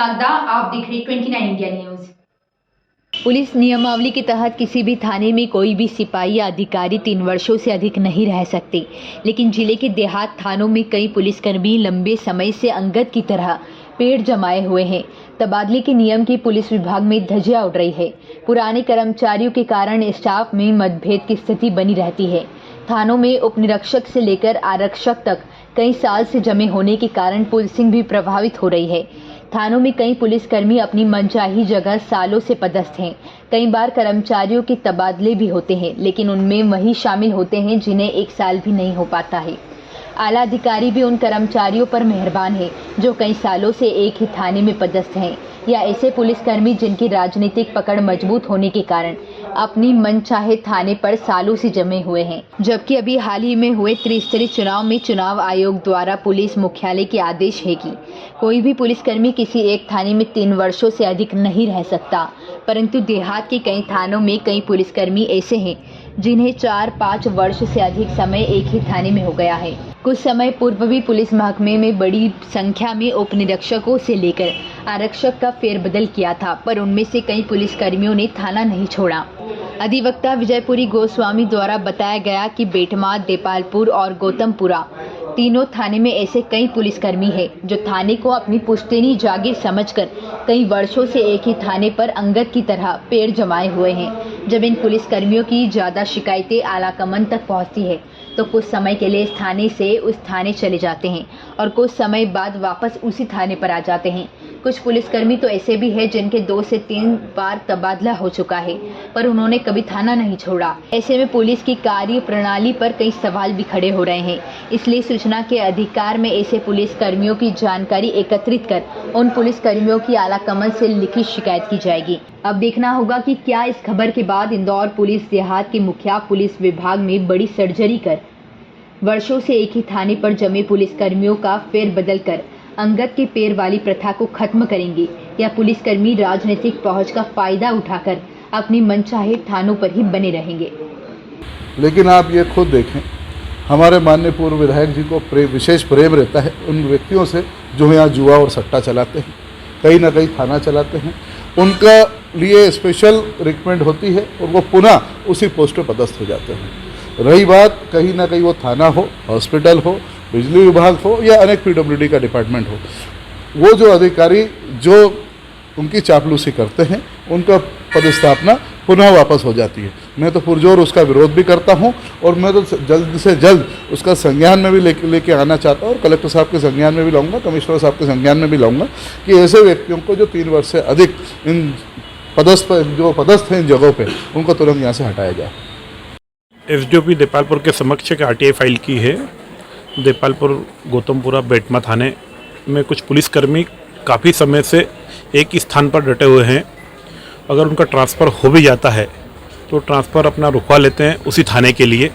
नागदा, आप देख रहे 29 इंडिया न्यूज। पुलिस नियमावली के तहत किसी भी थाने में कोई भी सिपाही या अधिकारी 3 वर्षों से अधिक नहीं रह सकते, लेकिन जिले के देहात थानों में कई पुलिसकर्मी लंबे समय से अंगद की तरह पेड़ जमाए हुए हैं। तबादले के नियम की पुलिस विभाग में धज्जियां उड़ रही है। पुराने कर्मचारियों के कारण स्टाफ में मतभेद की स्थिति बनी रहती है। थानों में उप निरीक्षक से लेकर आरक्षक तक कई साल से जमे होने के कारण पुलिसिंग भी प्रभावित हो रही है। थानों में कई पुलिसकर्मी अपनी मनचाही जगह सालों से पदस्थ हैं। कई बार कर्मचारियों के तबादले भी होते हैं, लेकिन उनमें वही शामिल होते हैं जिन्हें 1 साल भी नहीं हो पाता है। आला अधिकारी भी उन कर्मचारियों पर मेहरबान है जो कई सालों से एक ही थाने में पदस्थ हैं, या ऐसे पुलिसकर्मी जिनकी राजनीतिक पकड़ मजबूत होने के कारण अपनी मनचाहे थाने पर सालों से जमे हुए हैं। जबकि अभी हाल ही में हुए त्रिस्तरीय चुनाव में चुनाव आयोग द्वारा पुलिस मुख्यालय के आदेश है कि कोई भी पुलिसकर्मी किसी एक थाने में 3 वर्षों से अधिक नहीं रह सकता, परंतु देहात के कई थानों में कई पुलिसकर्मी ऐसे हैं जिन्हें 4-5 वर्ष से अधिक समय एक ही थाने में हो गया है। कुछ समय पूर्व भी पुलिस महकमे में बड़ी संख्या में उप निरीक्षकों से लेकर आरक्षक का फेरबदल किया था, पर उनमें से कई पुलिसकर्मियों ने थाना नहीं छोड़ा। अधिवक्ता विजयपुरी गोस्वामी द्वारा बताया गया कि बेटमा, देपालपुर और गौतमपुरा तीनों थाने में ऐसे कई पुलिसकर्मी हैं जो थाने को अपनी पुश्तैनी जागीर समझकर कई वर्षों से एक ही थाने पर अंगद की तरह पेड़ जमाए हुए हैं। जब इन पुलिसकर्मियों की ज़्यादा शिकायतें आलाकमान तक पहुंचती है तो कुछ समय के लिए इस थाने से उस थाने चले जाते हैं और कुछ समय बाद वापस उसी थाने पर आ जाते हैं। कुछ पुलिसकर्मी तो ऐसे भी हैं जिनके 2 से 3 बार तबादला हो चुका है, पर उन्होंने कभी थाना नहीं छोड़ा। ऐसे में पुलिस की कार्य प्रणाली पर कई सवाल भी खड़े हो रहे हैं। इसलिए सूचना के अधिकार में ऐसे पुलिसकर्मियों की जानकारी एकत्रित कर उन पुलिसकर्मियों की आलाकमान से लिखित शिकायत की जाएगी। अब देखना होगा कि क्या इस खबर के बाद इंदौर पुलिस देहात के मुखिया पुलिस विभाग में बड़ी सर्जरी कर वर्षों से एक ही थाने पर जमे पुलिसकर्मियों का फेरबदल कर अंगद के पैर वाली प्रथा को खत्म करेंगे, या पुलिसकर्मी राजनीतिक पहुंच का फायदा उठाकर अपनी मनचाहे थानों पर ही बने रहेंगे। लेकिन आप ये खुद देखें, हमारे माननीय पूर्व विधायक जी को विशेष प्रेम रहता है उन व्यक्तियों से जो यहाँ जुआ और सट्टा चलाते हैं, कहीं ना कहीं थाना चलाते हैं। उनका लिए स्पेशल रिक्रूटमेंट होती है और वो पुनः उसी पोस्ट पर पदस्थ हो जाते हैं। रही बात कहीं ना कहीं वो थाना हो, हॉस्पिटल हो, बिजली विभाग हो या अनेक PWD का डिपार्टमेंट हो, वो जो अधिकारी जो उनकी चापलूसी करते हैं उनका पदस्थापना पुनः वापस हो जाती है। मैं तो पुरजोर उसका विरोध भी करता हूं और मैं तो जल्द से जल्द उसका संज्ञान में भी लेके आना चाहता हूं और कलेक्टर साहब के संज्ञान में भी लाऊंगा, कमिश्नर साहब के संज्ञान में भी लाऊंगा कि ऐसे व्यक्तियों को जो 3 वर्ष से अधिक इन पदस्थ हैं इन जगहों पर, उनको तुरंत यहाँ से हटाया जाए। SDOP देपालपुर के समक्ष एक RTI फाइल की है। देपालपुर गौतमपुरा बेटमा थाने में कुछ पुलिसकर्मी काफ़ी समय से एक ही स्थान पर डटे हुए हैं। अगर उनका ट्रांसफ़र हो भी जाता है तो ट्रांसफ़र अपना रुकवा लेते हैं उसी थाने के लिए।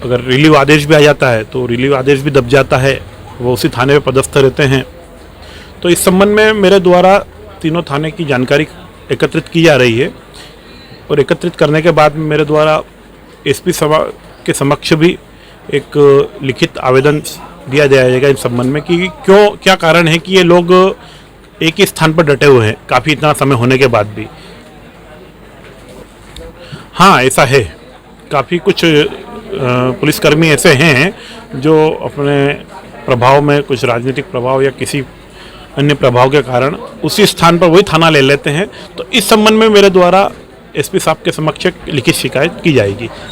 अगर रिलीव आदेश भी आ जाता है तो रिलीव आदेश भी दब जाता है, वो उसी थाने में पदस्थ रहते हैं। तो इस संबंध में मेरे द्वारा तीनों थाने की जानकारी एकत्रित की जा रही है और एकत्रित करने के बाद मेरे द्वारा SP सभा के समक्ष भी एक लिखित आवेदन दिया जाएगा इस संबंध में कि क्या कारण है कि ये लोग एक ही स्थान पर डटे हुए हैं काफ़ी इतना समय होने के बाद भी। हाँ, ऐसा है, काफ़ी कुछ पुलिसकर्मी ऐसे हैं जो अपने प्रभाव में, कुछ राजनीतिक प्रभाव या किसी अन्य प्रभाव के कारण उसी स्थान पर वही थाना ले लेते हैं। तो इस संबंध में मेरे द्वारा SP साहब के समक्ष लिखित शिकायत की जाएगी।